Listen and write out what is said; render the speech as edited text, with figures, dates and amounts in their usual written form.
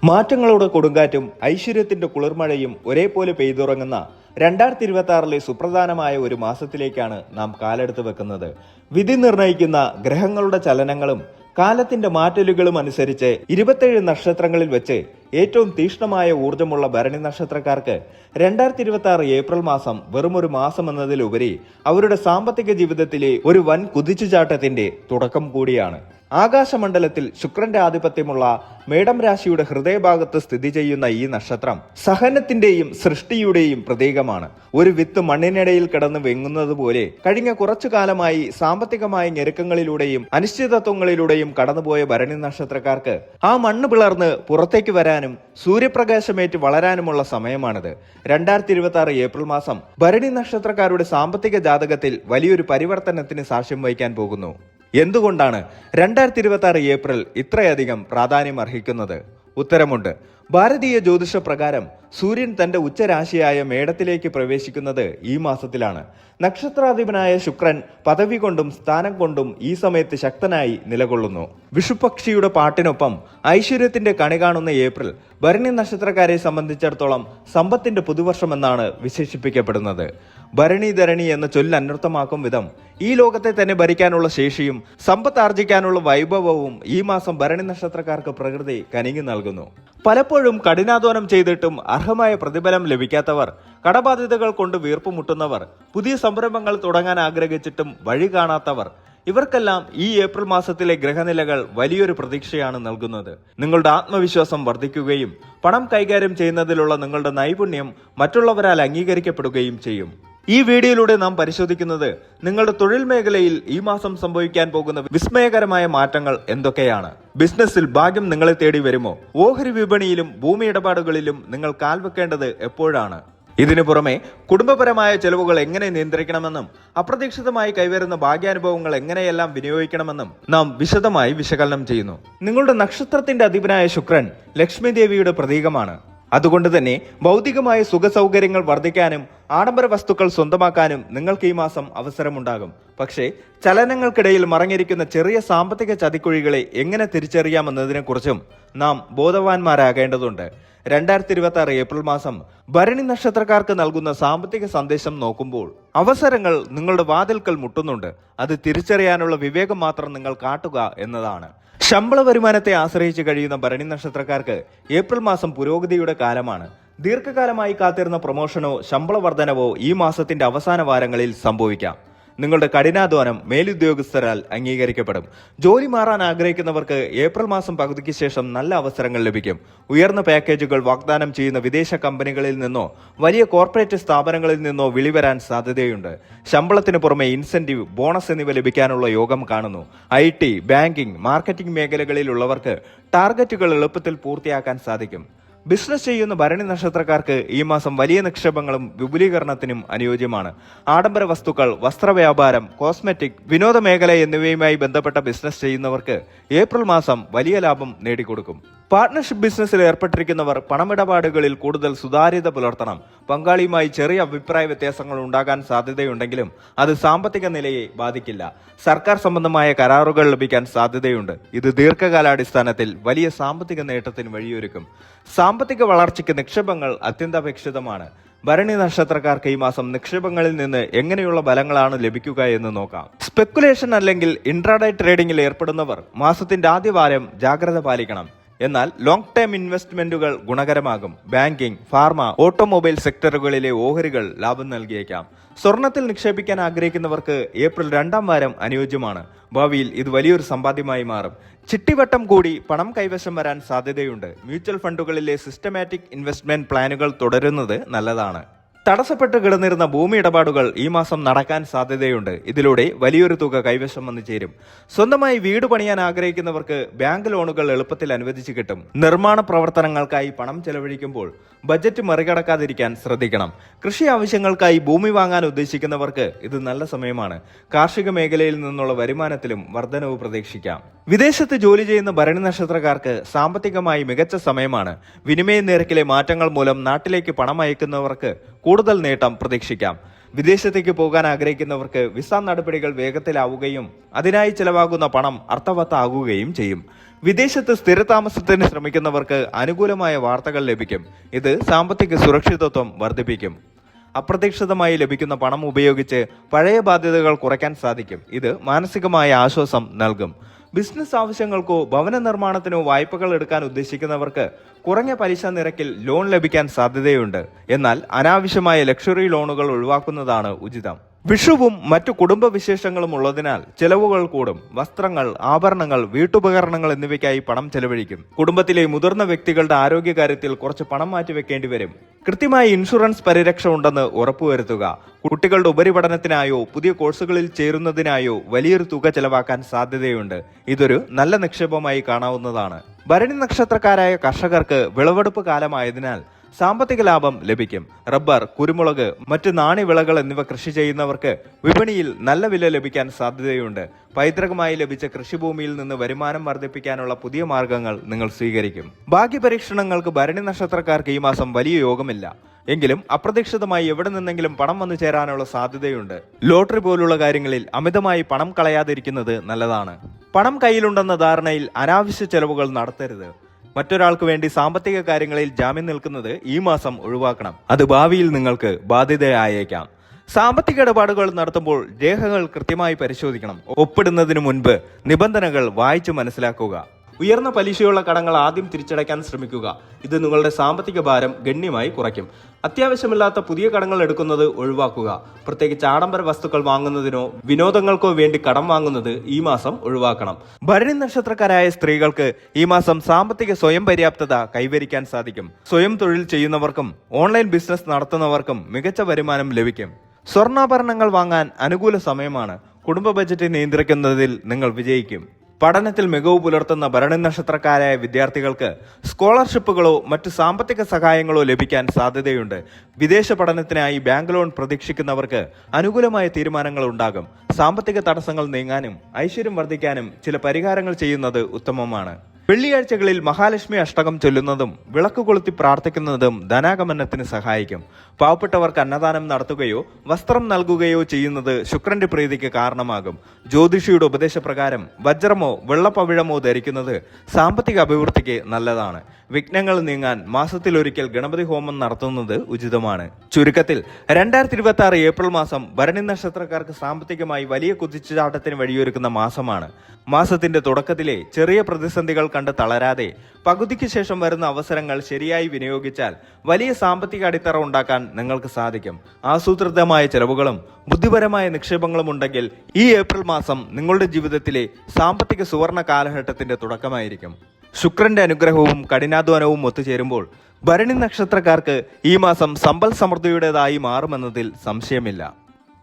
മാറ്റങ്ങളുടെ കൊടുങ്കാറ്റും ഐശ്വര്യത്തിന്റെ കുളിർമഴയും ഒരേപോലെ പെയ്തുറങ്ങുന്ന 2026 സുപ്രധാനമായ ഒരു മാസത്തിലേക്കാണ് നാം കാലെടുത്ത് വെക്കുന്നത്. വിധി നിർണയിക്കുന്ന ഗ്രഹങ്ങളുടെ ചലനങ്ങളും കാലത്തിന്റെ മാറ്റലുകളും അനുസരിച്ച് 27 നക്ഷത്രങ്ങളിൽ വെച്ച് ഏറ്റവും തീക്ഷ്ണമായ ഊർജ്ജമുള്ള ഭരണി നക്ഷത്രക്കാർക്ക് 2026 ഏപ്രിൽ മാസം വെറുമൊരു മാസം എന്നതിലുപരി അവരുടെ സാമ്പത്തിക ജീവിതത്തിലെ ഒരു വൻ കുതിച്ചുചാട്ടത്തിന്റെ തുടക്കം കൂടിയാണ്. ആകാശമണ്ഡലത്തിൽ ശുക്രന്റെ ആധിപത്യമുള്ള മേടം രാശിയുടെ ഹൃദയഭാഗത്ത് സ്ഥിതി ചെയ്യുന്ന ഈ നക്ഷത്രം സഹനത്തിന്റെയും സൃഷ്ടിയുടെയും പ്രതീകമാണ്. ഒരു വിത്ത് മണ്ണിനിടയിൽ കിടന്ന് വെങ്ങുന്നത് പോലെ കഴിഞ്ഞ കുറച്ചു കാലമായി സാമ്പത്തികമായ ഞെരുക്കങ്ങളിലൂടെയും അനിശ്ചിതത്വങ്ങളിലൂടെയും കടന്നുപോയ ഭരണി നക്ഷത്രക്കാർക്ക് ആ മണ്ണ് പിളർന്ന് പുറത്തേക്ക് വരാനും സൂര്യപ്രകാശമേറ്റ് വളരാനുമുള്ള സമയമാണിത്. 2026 ഏപ്രിൽ മാസം ഭരണി നക്ഷത്രക്കാരുടെ സാമ്പത്തിക ജാതകത്തിൽ വലിയൊരു പരിവർത്തനത്തിന് സാക്ഷ്യം വഹിക്കാൻ പോകുന്നു. എന്തുകൊണ്ടാണ് 2026 ഏപ്രിൽ ഇത്രയധികം പ്രാധാന്യം അർഹിക്കുന്നത്? ഉത്തരമുണ്ട്. ഭാരതീയ ജ്യോതിഷ പ്രകാരം സൂര്യൻ തന്റെ ഉച്ചരാശിയായ മേടത്തിലേക്ക് പ്രവേശിക്കുന്നത് ഈ മാസത്തിലാണ്. നക്ഷത്രാധിപനായ ശുക്രൻ പദവി കൊണ്ടും സ്ഥാനം കൊണ്ടും ഈ സമയത്ത് ശക്തനായി നിലകൊള്ളുന്നു. വിഷുപക്ഷിയുടെ പാട്ടിനൊപ്പം ഐശ്വര്യത്തിന്റെ കണി കാണുന്ന ഏപ്രിൽ ഭരണി നക്ഷത്രക്കാരെ സംബന്ധിച്ചിടത്തോളം സമ്പത്തിന്റെ പുതുവർഷമെന്നാണ് വിശേഷിപ്പിക്കപ്പെടുന്നത്. ഭരണി ധരണി എന്ന ചൊല്ല് അന്വർത്ഥമാക്കും വിധം ഈ ലോകത്തെ തന്നെ ഭരിക്കാനുള്ള ശേഷിയും സമ്പത്ത് ആർജിക്കാനുള്ള വൈഭവവും ഈ മാസം ഭരണി നക്ഷത്രക്കാർക്ക് പ്രകൃതി കനിഞ്ഞു നൽകുന്നു. പലപ്പോഴും കഠിനാധ്വാനം ചെയ്തിട്ടും അർഹമായ പ്രതിഫലം ലഭിക്കാത്തവർ, കടബാധ്യതകൾ കൊണ്ട് വീർപ്പുമുട്ടുന്നവർ, പുതിയ സംരംഭങ്ങൾ തുടങ്ങാൻ ആഗ്രഹിച്ചിട്ടും വഴി കാണാത്തവർ, ഇവർക്കെല്ലാം ഈ ഏപ്രിൽ മാസത്തിലെ ഗ്രഹനിലകൾ വലിയൊരു പ്രതീക്ഷയാണ് നൽകുന്നത്. നിങ്ങളുടെ ആത്മവിശ്വാസം വർദ്ധിക്കുകയും പണം കൈകാര്യം ചെയ്യുന്നതിലുള്ള നിങ്ങളുടെ നൈപുണ്യം മറ്റുള്ളവരാൽ അംഗീകരിക്കപ്പെടുകയും ചെയ്യും. ഈ വീഡിയോയിലൂടെ നാം പരിശോധിക്കുന്നത് നിങ്ങളുടെ തൊഴിൽ മേഖലയിൽ ഈ മാസം സംഭവിക്കാൻ പോകുന്ന വിസ്മയകരമായ മാറ്റങ്ങൾ എന്തൊക്കെയാണ്. ബിസിനസ്സിൽ ഭാഗ്യം നിങ്ങളെ തേടി വരുമോ? ഓഹരി വിപണിയിലും ഭൂമി ഇടപാടുകളിലും നിങ്ങൾ കാൽവെക്കേണ്ടത് എപ്പോഴാണ്? ഇതിനു പുറമെ കുടുംബപരമായ ചെലവുകൾ എങ്ങനെ നിയന്ത്രിക്കണമെന്നും അപ്രതീക്ഷിതമായി കൈവരുന്ന ഭാഗ്യാനുഭവങ്ങൾ എങ്ങനെയെല്ലാം വിനിയോഗിക്കണമെന്നും നാം വിശദമായി വിശകലനം ചെയ്യുന്നു. നിങ്ങളുടെ നക്ഷത്രത്തിന്റെ അധിപനായ ശുക്രൻ ലക്ഷ്മി ദേവിയുടെ പ്രതീകമാണ്. അതുകൊണ്ട് തന്നെ ഭൗതികമായ സുഖ സൗകര്യങ്ങൾ വർദ്ധിക്കാനും ആഡംബര വസ്തുക്കൾ സ്വന്തമാക്കാനും നിങ്ങൾക്ക് ഈ മാസം അവസരമുണ്ടാകും. പക്ഷേ ചലനങ്ങൾക്കിടയിൽ മറഞ്ഞിരിക്കുന്ന ചെറിയ സാമ്പത്തിക ചതിക്കുഴികളെ എങ്ങനെ തിരിച്ചറിയാമെന്നതിനെ കുറിച്ചും നാം ബോധവാന്മാരാകേണ്ടതുണ്ട്. 2026 ഏപ്രിൽ മാസം ഭരണി നക്ഷത്രക്കാർക്ക് നൽകുന്ന സാമ്പത്തിക സന്ദേശം നോക്കുമ്പോൾ അവസരങ്ങൾ നിങ്ങളുടെ വാതിൽക്കൽ മുട്ടുന്നുണ്ട്. അത് തിരിച്ചറിയാനുള്ള വിവേകം മാത്രം നിങ്ങൾ കാട്ടുക എന്നതാണ്. ശമ്പള വരുമാനത്തെ ആശ്രയിച്ച് കഴിയുന്ന ഭരണി നക്ഷത്രക്കാർക്ക് ഏപ്രിൽ മാസം പുരോഗതിയുടെ കാലമാണ്. ദീർഘകാലമായി കാത്തിരുന്ന പ്രൊമോഷനോ ശമ്പള വർധനവോ ഈ മാസത്തിന്റെ അവസാന വാരങ്ങളിൽ സംഭവിക്കാം. നിങ്ങളുടെ കഠിനാധ്വാനം മേലുദ്യോഗസ്ഥരാൽ അംഗീകരിക്കപ്പെടും. ജോലി മാറാൻ ആഗ്രഹിക്കുന്നവർക്ക് ഏപ്രിൽ മാസം പകുതിക്ക് ശേഷം നല്ല അവസരങ്ങൾ ലഭിക്കും. ഉയർന്ന പാക്കേജുകൾ വാഗ്ദാനം ചെയ്യുന്ന വിദേശ കമ്പനികളിൽ നിന്നോ വലിയ കോർപ്പറേറ്റ് സ്ഥാപനങ്ങളിൽ നിന്നോ വിളിവരാൻ സാധ്യതയുണ്ട്. ശമ്പളത്തിന് പുറമെ ഇൻസെന്റീവ്, ബോണസ് എന്നിവ ലഭിക്കാനുള്ള യോഗം കാണുന്നു. IT, ബാങ്കിംഗ്, മാർക്കറ്റിംഗ് മേഖലകളിലുള്ളവർക്ക് ടാർഗറ്റുകൾ എളുപ്പത്തിൽ പൂർത്തിയാക്കാൻ സാധിക്കും. ബിസിനസ് ചെയ്യുന്ന ഭരണി നക്ഷത്രക്കാർക്ക് ഈ മാസം വലിയ നിക്ഷേപങ്ങളും വിപുലീകരണത്തിനും അനുയോജ്യമാണ്. ആഡംബര വസ്തുക്കൾ, വസ്ത്രവ്യാപാരം, കോസ്മെറ്റിക്, വിനോദ മേഖല എന്നിവയുമായി ബന്ധപ്പെട്ട ബിസിനസ് ചെയ്യുന്നവർക്ക് ഏപ്രിൽ മാസം വലിയ ലാഭം നേടിക്കൊടുക്കും. പാർട്ട്ണർഷിപ്പ് ബിസിനസ്സിൽ ഏർപ്പെട്ടിരിക്കുന്നവർ പണമിടപാടുകളിൽ കൂടുതൽ സുതാര്യത പുലർത്തണം. പങ്കാളിയുമായി ചെറിയ അഭിപ്രായ വ്യത്യാസങ്ങൾ ഉണ്ടാകാൻ സാധ്യതയുണ്ടെങ്കിലും അത് സാമ്പത്തിക നിലയെ ബാധിക്കില്ല. സർക്കാർ സംബന്ധമായ കരാറുകൾ ലഭിക്കാൻ സാധ്യതയുണ്ട്. ഇത് ദീർഘകാലാടിസ്ഥാനത്തിൽ വലിയ സാമ്പത്തിക നേട്ടത്തിന് വഴിയൊരുക്കും. സാമ്പത്തിക വളർച്ചയ്ക്ക് നിക്ഷേപങ്ങൾ അത്യന്താപേക്ഷിതമാണ്. ഭരണി നക്ഷത്രക്കാർക്ക് ഈ മാസം നിക്ഷേപങ്ങളിൽ നിന്ന് എങ്ങനെയുള്ള ഫലങ്ങളാണ് ലഭിക്കുക എന്ന് നോക്കാം. സ്പെക്കുലേഷൻ അല്ലെങ്കിൽ ഇൻട്രാഡേ ട്രേഡിംഗിൽ ഏർപ്പെടുന്നവർ മാസത്തിന്റെ ആദ്യ വാരം ജാഗ്രത പാലിക്കണം. എന്നാൽ ലോങ് ടേം ഇൻവെസ്റ്റ്മെന്റുകൾ ഗുണകരമാകും. ബാങ്കിംഗ്, ഫാർമ, ഓട്ടോമൊബൈൽ സെക്ടറുകളിലെ ഓഹരികൾ ലാഭം നൽകിയേക്കാം. സ്വർണത്തിൽ നിക്ഷേപിക്കാൻ ആഗ്രഹിക്കുന്നവർക്ക് ഏപ്രിൽ 2ാം വാരം അനുയോജ്യമാണ്. ഭാവിയിൽ ഇത് വലിയൊരു സമ്പാദ്യമായി മാറും. ചിട്ടിവട്ടം കൂടി പണം കൈവശം വരാൻ സാധ്യതയുണ്ട്. മ്യൂച്വൽ ഫണ്ടുകളിലെ സിസ്റ്റമാറ്റിക് ഇൻവെസ്റ്റ്മെന്റ് പ്ലാനുകൾ തുടരുന്നത് നല്ലതാണ്. തടസ്സപ്പെട്ട് കിടന്നിരുന്ന ഭൂമി ഇടപാടുകൾ ഈ മാസം നടക്കാൻ സാധ്യതയുണ്ട്. ഇതിലൂടെ വലിയൊരു തുക കൈവശം വന്നു ചേരും. സ്വന്തമായി വീട് പണിയാൻ ആഗ്രഹിക്കുന്നവർക്ക് ബാങ്ക് ലോണുകൾ എളുപ്പത്തിൽ അനുവദിച്ചു കിട്ടും. നിർമ്മാണ പ്രവർത്തനങ്ങൾക്കായി പണം ചെലവഴിക്കുമ്പോൾ ബജറ്റ് മറികടക്കാതിരിക്കാൻ ശ്രദ്ധിക്കണം. കൃഷി ആവശ്യങ്ങൾക്കായി ഭൂമി വാങ്ങാൻ ഉദ്ദേശിക്കുന്നവർക്ക് ഇത് നല്ല സമയമാണ്. കാർഷിക മേഖലയിൽ നിന്നുള്ള വരുമാനത്തിലും വർധനവ് പ്രതീക്ഷിക്കാം. വിദേശത്ത് ജോലി ചെയ്യുന്ന ഭരണി നക്ഷത്രക്കാർക്ക് സാമ്പത്തികമായി മികച്ച സമയമാണ്. വിനിമയ നിരക്കിലെ മാറ്റങ്ങൾ മൂലം നാട്ടിലേക്ക് പണം അയക്കുന്നവർക്ക് കൂടുതൽ നേട്ടം പ്രതീക്ഷിക്കാം. വിദേശത്തേക്ക് പോകാൻ ആഗ്രഹിക്കുന്നവർക്ക് വിസ നടപടികൾ വേഗത്തിലാവുകയും അതിനായി ചെലവാകുന്ന പണം അർത്ഥവത്താകുകയും ചെയ്യും. വിദേശത്ത് സ്ഥിരതാമസത്തിന് ശ്രമിക്കുന്നവർക്ക് അനുകൂലമായ വാർത്തകൾ ലഭിക്കും. ഇത് സാമ്പത്തിക സുരക്ഷിതത്വം വർദ്ധിപ്പിക്കും. അപ്രതീക്ഷിതമായി ലഭിക്കുന്ന പണം ഉപയോഗിച്ച് പഴയ ബാധ്യതകൾ കുറയ്ക്കാൻ സാധിക്കും. ഇത് മാനസികമായ ആശ്വാസം നൽകും. ബിസിനസ് ആവശ്യങ്ങൾക്കോ ഭവന നിർമ്മാണത്തിനോ വായ്പകൾ എടുക്കാൻ ഉദ്ദേശിക്കുന്നവർക്ക് കുറഞ്ഞ പലിശ നിരക്കിൽ ലോൺ ലഭിക്കാൻ സാധ്യതയുണ്ട്. എന്നാൽ അനാവശ്യമായ ലക്ഷറി ലോണുകൾ ഒഴിവാക്കുന്നതാണ് ഉചിതം. വിഷുവും മറ്റു കുടുംബ വിശേഷങ്ങളും ഉള്ളതിനാൽ ചെലവുകൾ കൂടും. വസ്ത്രങ്ങൾ, ആഭരണങ്ങൾ, വീട്ടുപകരണങ്ങൾ എന്നിവയ്ക്കായി പണം ചെലവഴിക്കും. കുടുംബത്തിലെ മുതിർന്ന വ്യക്തികളുടെ ആരോഗ്യകാര്യത്തിൽ കുറച്ച് പണം മാറ്റിവെക്കേണ്ടി വരും. കൃത്യമായ ഇൻഷുറൻസ് പരിരക്ഷ ഉണ്ടെന്ന് ഉറപ്പുവരുത്തുക. കുട്ടികളുടെ ഉപരിപഠനത്തിനായോ പുതിയ കോഴ്സുകളിൽ ചേരുന്നതിനായോ വലിയൊരു തുക ചെലവാക്കാൻ സാധ്യതയുണ്ട്. ഇതൊരു നല്ല നിക്ഷേപമായി കാണാവുന്നതാണ്. ഭരണി നക്ഷത്രക്കാരായ കർഷകർക്ക് വിളവെടുപ്പ് കാലമായതിനാൽ സാമ്പത്തിക ലാഭം ലഭിക്കും. റബ്ബർ, കുരുമുളക്, മറ്റ് നാണ്യവിളകൾ എന്നിവ കൃഷി ചെയ്യുന്നവർക്ക് വിപണിയിൽ നല്ല വില ലഭിക്കാൻ സാധ്യതയുണ്ട്. പൈതൃകമായി ലഭിച്ച കൃഷിഭൂമിയിൽ നിന്ന് വരുമാനം വർദ്ധിപ്പിക്കാനുള്ള പുതിയ മാർഗങ്ങൾ നിങ്ങൾ സ്വീകരിക്കും. ഭാഗ്യപരീക്ഷണങ്ങൾക്ക് ഭരണി നക്ഷത്രക്കാർക്ക് ഈ മാസം വലിയ യോഗമില്ല. എങ്കിലും അപ്രതീക്ഷിതമായി എവിടെ നിന്നെങ്കിലും പണം വന്നു ചേരാനുള്ള സാധ്യതയുണ്ട്. ലോട്ടറി പോലുള്ള കാര്യങ്ങളിൽ അമിതമായി പണം കളയാതിരിക്കുന്നത് നല്ലതാണ്. പണം കയ്യിലുണ്ടെന്ന ധാരണയിൽ അനാവശ്യ ചെലവുകൾ നടത്തരുത്. മറ്റൊരാൾക്ക് വേണ്ടി സാമ്പത്തിക കാര്യങ്ങളിൽ ജാമ്യം നിൽക്കുന്നത് ഈ മാസം ഒഴിവാക്കണം. അത് ഭാവിയിൽ നിങ്ങൾക്ക് ബാധ്യതയായേക്കാം. സാമ്പത്തിക ഇടപാടുകൾ നടത്തുമ്പോൾ രേഖകൾ കൃത്യമായി പരിശോധിക്കണം. ഒപ്പിടുന്നതിന് മുൻപ് നിബന്ധനകൾ വായിച്ചു മനസ്സിലാക്കുക. ഉയർന്ന പലിശയുള്ള കടങ്ങൾ ആദ്യം തിരിച്ചടയ്ക്കാൻ ശ്രമിക്കുക. ഇത് നിങ്ങളുടെ സാമ്പത്തിക ഭാരം ഗണ്യമായി കുറയ്ക്കും. അത്യാവശ്യമില്ലാത്ത പുതിയ കടങ്ങൾ എടുക്കുന്നത് ഒഴിവാക്കുക. പ്രത്യേകിച്ച് ആഡംബര വസ്തുക്കൾ വാങ്ങുന്നതിനോ വിനോദങ്ങൾക്കോ വേണ്ടി കടം വാങ്ങുന്നത് ഈ മാസം ഒഴിവാക്കണം. ഭരണി നക്ഷത്രക്കാരായ സ്ത്രീകൾക്ക് ഈ മാസം സാമ്പത്തിക സ്വയം പര്യാപ്തത കൈവരിക്കാൻ സാധിക്കും. സ്വയം തൊഴിൽ ചെയ്യുന്നവർക്കും ഓൺലൈൻ ബിസിനസ് നടത്തുന്നവർക്കും മികച്ച വരുമാനം ലഭിക്കും. സ്വർണ്ണാഭരണങ്ങൾ വാങ്ങാൻ അനുകൂല സമയമാണ്. കുടുംബ ബജറ്റ് നിയന്ത്രിക്കുന്നതിൽ നിങ്ങൾ വിജയിക്കും. പഠനത്തിൽ മികവ് പുലർത്തുന്ന ഭരണി നക്ഷത്രക്കാരായ വിദ്യാർത്ഥികൾക്ക് സ്കോളർഷിപ്പുകളോ മറ്റ് സാമ്പത്തിക സഹായങ്ങളോ ലഭിക്കാൻ സാധ്യതയുണ്ട്. വിദേശ പഠനത്തിനായി ബാങ്ക് ലോൺ പ്രതീക്ഷിക്കുന്നവർക്ക് അനുകൂലമായ തീരുമാനങ്ങൾ ഉണ്ടാകും. സാമ്പത്തിക തടസ്സങ്ങൾ നീങ്ങാനും ഐശ്വര്യം വർദ്ധിക്കാനും ചില പരിഹാരങ്ങൾ ചെയ്യുന്നത് ഉത്തമമാണ്. വെള്ളിയാഴ്ചകളിൽ മഹാലക്ഷ്മി അഷ്ടകം ചൊല്ലുന്നതും വിളക്ക് കൊളുത്തി പ്രാർത്ഥിക്കുന്നതും ധനാഗമനത്തിന് സഹായിക്കും. പാവപ്പെട്ടവർക്ക് അന്നദാനം നടത്തുകയോ വസ്ത്രം നൽകുകയോ ചെയ്യുന്നത് ശുക്രന്റെ പ്രീതിക്ക് കാരണമാകും. ജ്യോതിഷിയുടെ ഉപദേശപ്രകാരം വജ്രമോ വെള്ളപ്പവിഴമോ ധരിക്കുന്നത് സാമ്പത്തിക അഭിവൃദ്ധിക്ക് നല്ലതാണ്. വിഘ്നങ്ങൾ നീങ്ങാൻ മാസത്തിലൊരിക്കൽ ഗണപതി ഹോമം നടത്തുന്നത് ഉചിതമാണ്. ചുരുക്കത്തിൽ 2026 ഏപ്രിൽ മാസം ഭരണി നക്ഷത്രക്കാർക്ക് സാമ്പത്തികമായി വലിയ കുതിച്ചുചാട്ടത്തിന് വഴിയൊരുക്കുന്ന മാസമാണ്. മാസത്തിന്റെ തുടക്കത്തിലെ ചെറിയ പ്രതിസന്ധികൾ കണ്ട് തളരാതെ പകുതിക്ക് ശേഷം വരുന്ന അവസരങ്ങൾ ശരിയായി വിനിയോഗിച്ചാൽ വലിയ സാമ്പത്തിക അടിത്തറ ഉണ്ടാക്കാൻ നിങ്ങൾക്ക് സാധിക്കും. ആസൂത്രിതമായ ചെലവുകളും ബുദ്ധിപരമായ നിക്ഷേപങ്ങളും ഉണ്ടെങ്കിൽ ഈ ഏപ്രിൽ മാസം നിങ്ങളുടെ ജീവിതത്തിലെ സാമ്പത്തിക സുവർണ കാലഘട്ടത്തിന്റെ തുടക്കമായിരിക്കും. ശുക്രന്റെ അനുഗ്രഹവും കഠിനാധ്വാനവും ഒത്തുചേരുമ്പോൾ ഭരണി നക്ഷത്രക്കാർക്ക് ഈ മാസം സമ്പൽ സമൃദ്ധിയുടേതായി മാറുമെന്നതിൽ സംശയമില്ല.